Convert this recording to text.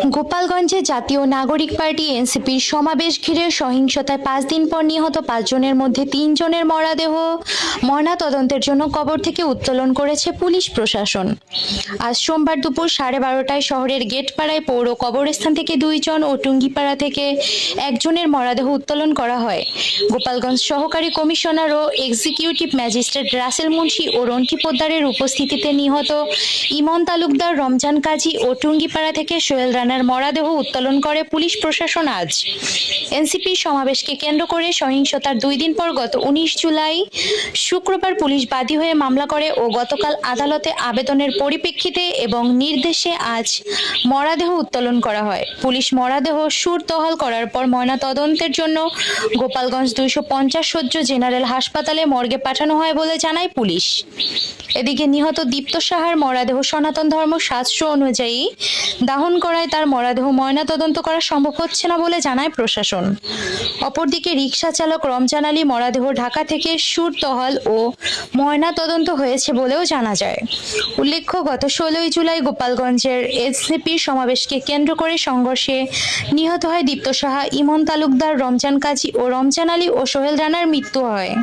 গোপালগঞ্জে জাতীয় নাগরিক পার্টি এনসিপির সমাবেশ ঘিরে সহিংসতায় 5 দিন পর নিহত 5 জনের মধ্যে 3 জনের মরদেহ ময়নাতদন্তের জন্য কবর থেকে উত্তোলন করেছে পুলিশ প্রশাসন। আজ সোমবার দুপুর 12:30টায় শহরের গেটপাড়ায় পৌর কবরস্থান থেকে 2 জন ও টুঙ্গিপাড়া থেকে 1 জনের মরদেহ উত্তোলন করা হয়। গোপালগঞ্জ সহকারী কমিশনার ও এক্সিকিউটিভ ম্যাজিস্ট্রেট রাসেল মুন্সি ও রন্টি পোদ্দারের উপস্থিতিতে নিহত ইমন তালুকদার, রমজান কাজী ও টুঙ্গিপাড়া থেকে সোহেল রানার মরদেহ উত্তোলন করে পুলিশ প্রশাসন। আজ এনসিপি সমাবেশকে কেন্দ্র করে সহিংসতার 2 দিন পর গত 19 জুলাই শুক্রবার পুলিশ বাদী হয়ে মামলা করে ও গতকাল আদালতে আবেদনের পরিপ্রেক্ষিতে এবং নির্দেশে আজ মরদেহ উত্তোলন করা হয়। পুলিশ মরদেহ সুরতহাল করার পর ময়নাতদন্তের জন্য গোপালগঞ্জ 250 শয্য জেনারেল হাসপাতালে মর্গে পাঠানো হয় বলে জানায় পুলিশ। এদিকে নিহত দীপ্ত সাহার মরদেহ সনাতন ধর্ম শাস্ত্র অনুযায়ী দাহন করায় তার মরদেহ ময়নাতদন্ত করা সম্ভব হচ্ছে না বলে জানায় প্রশাসন। অপরদিকে রিকশা চালক রমজান আলী মরদেহ ঢাকা থেকে সুরতহাল ও ময়নাতদন্ত হয়েছে বলেও জানা যায়। উল্লেখ্য, গত 16 জুলাই গোপালগঞ্জের এনসিপি সমাবেশকে কেন্দ্র করে সংঘর্ষে নিহত হয় দীপ্ত সাহা, ইমন তালুকদার, রমজান কাজী ও রমজান আলী ও সোহেল রানার মৃত্যু হয়।